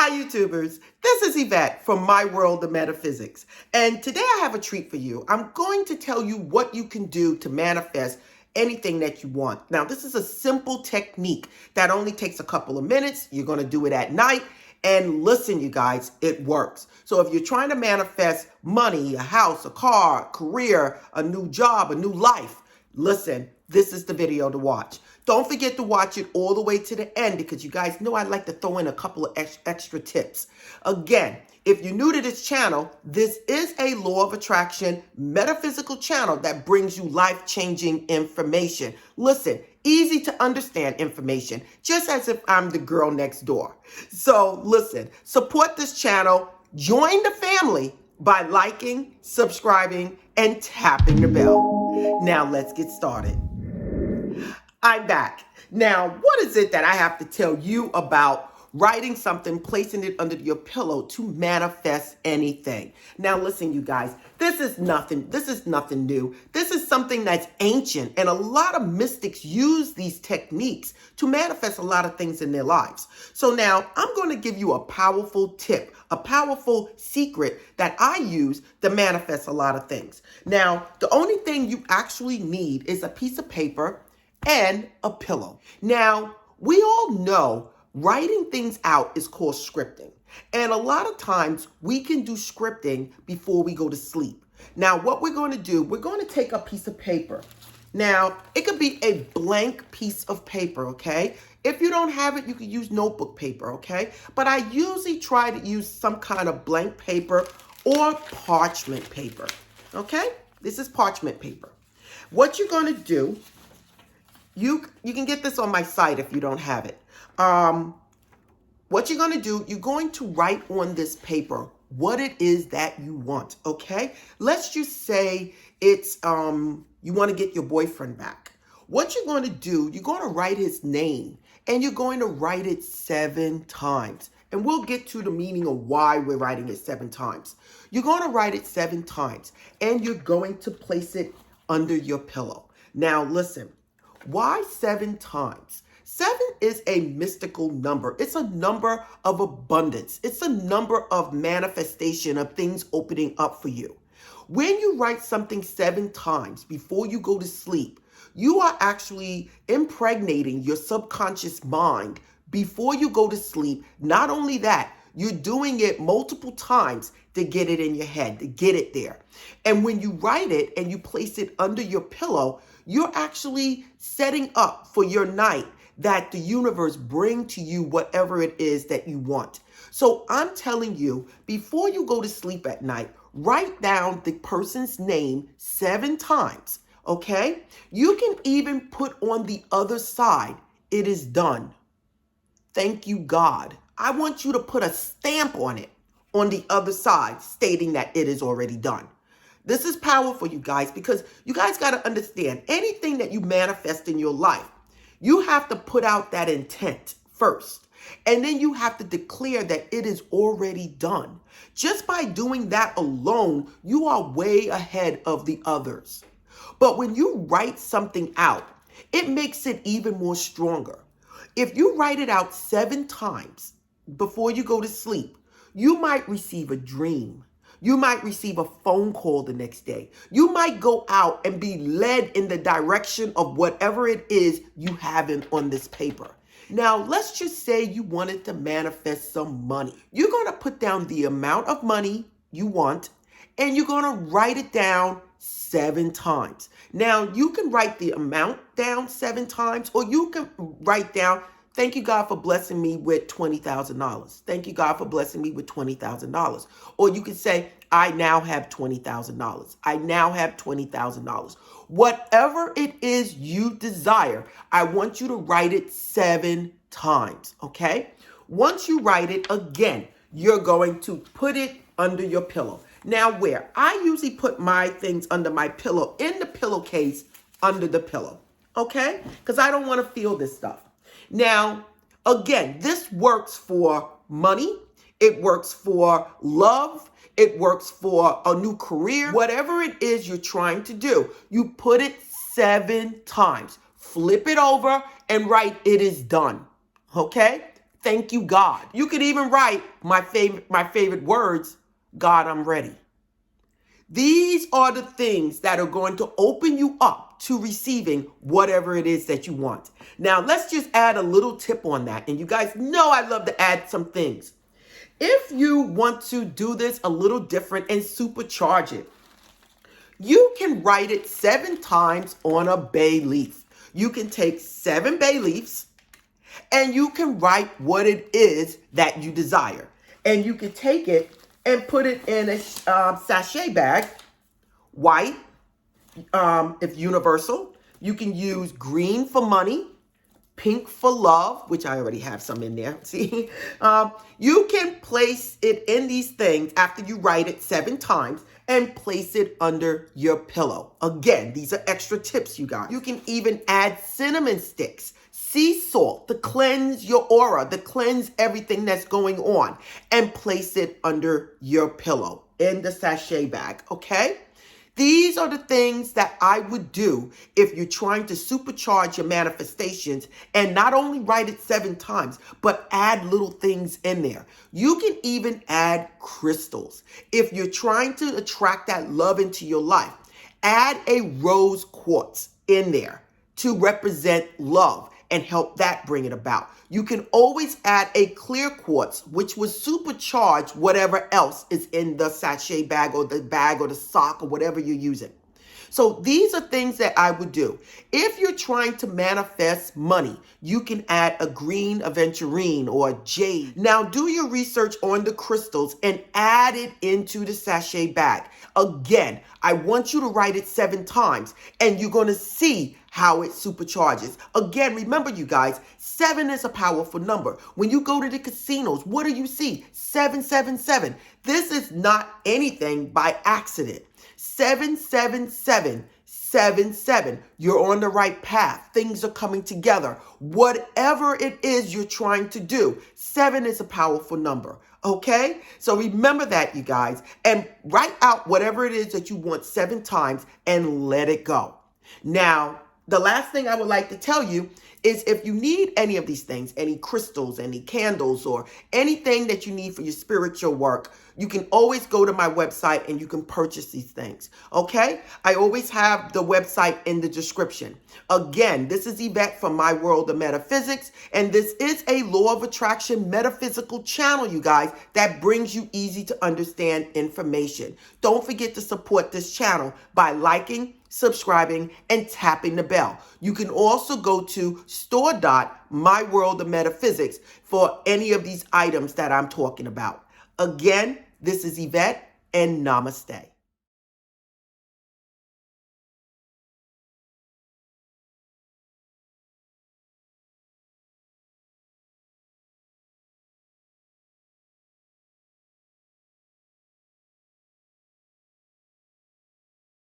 Hi YouTubers, this is Yvette from My World of Metaphysics, and today I have a treat for you. I'm going to tell you what you can do to manifest anything that you want. Now this is a simple technique that only takes a couple of minutes. You're going to do it at night, and listen you guys, it works. So if you're trying to manifest money, a house, a car, a career, a new job, a new life, listen, this is the video to watch. Don't forget to watch it all the way to the end because you guys know I like to throw in a couple of extra tips. Again, if you're new to this channel, this is a law of attraction metaphysical channel that brings you life-changing information. Listen, easy to understand information, just as if I'm the girl next door. So listen, support this channel, join the family by liking, subscribing, and tapping the bell. Now let's get started. I'm back. Now, what is it that I have to tell you about writing something, placing it under your pillow to manifest anything? Now, listen, you guys, this is nothing new. This is something that's ancient, and a lot of mystics use these techniques to manifest a lot of things in their lives. So now I'm going to give you a powerful tip, a powerful secret that I use to manifest a lot of things. Now, the only thing you actually need is a piece of paper and a pillow. Now, we all know writing things out is called scripting. And a lot of times we can do scripting before we go to sleep. Now, what we're going to do, we're going to take a piece of paper. Now, it could be a blank piece of paper, okay? If you don't have it, you can use notebook paper, okay? But I usually try to use some kind of blank paper or parchment paper, okay? This is parchment paper. What you're going to do, you can get this on my site if you don't have it. What you're going to do, you're going to write on this paper what it is that you want, okay? Let's just say it's you want to get your boyfriend back. What you're going to do, you're going to write his name, and you're going to write it 7 times. And we'll get to the meaning of why we're writing it 7 times. You're going to write it 7 times, and you're going to place it under your pillow. Now, listen. Why 7 times? 7 is a mystical number. It's a number of abundance. It's a number of manifestation of things opening up for you. When you write something 7 times before you go to sleep, you are actually impregnating your subconscious mind before you go to sleep. Not only that, you're doing it multiple times to get it in your head, to get it there. And when you write it and you place it under your pillow, you're actually setting up for your night that the universe bring to you whatever it is that you want. So I'm telling you, before you go to sleep at night, write down the person's name 7 times, okay? You can even put on the other side, it is done. Thank you, God. I want you to put a stamp on it on the other side stating that it is already done. This is powerful, you guys, because you guys got to understand anything that you manifest in your life, you have to put out that intent first. And then you have to declare that it is already done. Just by doing that alone, you are way ahead of the others. But when you write something out, it makes it even more stronger. If you write it out 7 times before you go to sleep, you might receive a dream. You might receive a phone call the next day. You might go out and be led in the direction of whatever it is you have on this paper. Now, let's just say you wanted to manifest some money. You're going to put down the amount of money you want, and you're going to write it down 7 times. Now, you can write the amount down 7 times, or you can write down, thank you, God, for blessing me with $20,000. Thank you, God, for blessing me with $20,000. Or you can say, I now have $20,000. I now have $20,000. Whatever it is you desire, I want you to write it 7 times, okay? Once you write it, again, you're going to put it under your pillow. Now, where? I usually put my things under my pillow, in the pillowcase, under the pillow, okay? Because I don't want to feel this stuff. Now, again, this works for money. It works for love. It works for a new career. Whatever it is you're trying to do, you put it 7 times. Flip it over and write, it is done. Okay? Thank you, God. You could even write my favorite words, God, I'm ready. These are the things that are going to open you up to receiving whatever it is that you want. Now, let's just add a little tip on that. And you guys know I love to add some things. If you want to do this a little different and supercharge it, you can write it 7 times on a bay leaf. You can take 7 bay leaves and you can write what it is that you desire. And you can take it and put it in a sachet bag, white, if universal. You can use green for money, pink for love, which I already have some in there. See, you can place it in these things after you write it 7 times and place it under your pillow. Again, these are extra tips, you guys. You can even add cinnamon sticks, sea salt to cleanse your aura, to cleanse everything that's going on, and place it under your pillow in the sachet bag, okay? These are the things that I would do if you're trying to supercharge your manifestations and not only write it 7 times, but add little things in there. You can even add crystals. If you're trying to attract that love into your life, add a rose quartz in there to represent love and help that bring it about. You can always add a clear quartz, which will supercharge whatever else is in the sachet bag or the sock or whatever you're using. So these are things that I would do. If you're trying to manifest money, you can add a green aventurine or a jade. Now do your research on the crystals and add it into the sachet bag. Again, I want you to write it 7 times and you're going to see how it supercharges. Again, remember you guys, 7 is a powerful number. When you go to the casinos, what do you see? 777. This is not anything by accident. 77777. You're on the right path. Things are coming together. Whatever it is you're trying to do, 7 is a powerful number. Okay? So remember that, you guys, and write out whatever it is that you want 7 times and let it go. Now, the last thing I would like to tell you is if you need any of these things, any crystals, any candles, or anything that you need for your spiritual work, you can always go to my website and you can purchase these things, okay? I always have the website in the description. Again, this is Yvette from My World of Metaphysics, and this is a Law of Attraction metaphysical channel, you guys, that brings you easy to understand information. Don't forget to support this channel by liking, subscribing, and tapping the bell. You can also go to store.myworldofmetaphysics for any of these items that I'm talking about. Again, this is Yvette, and namaste.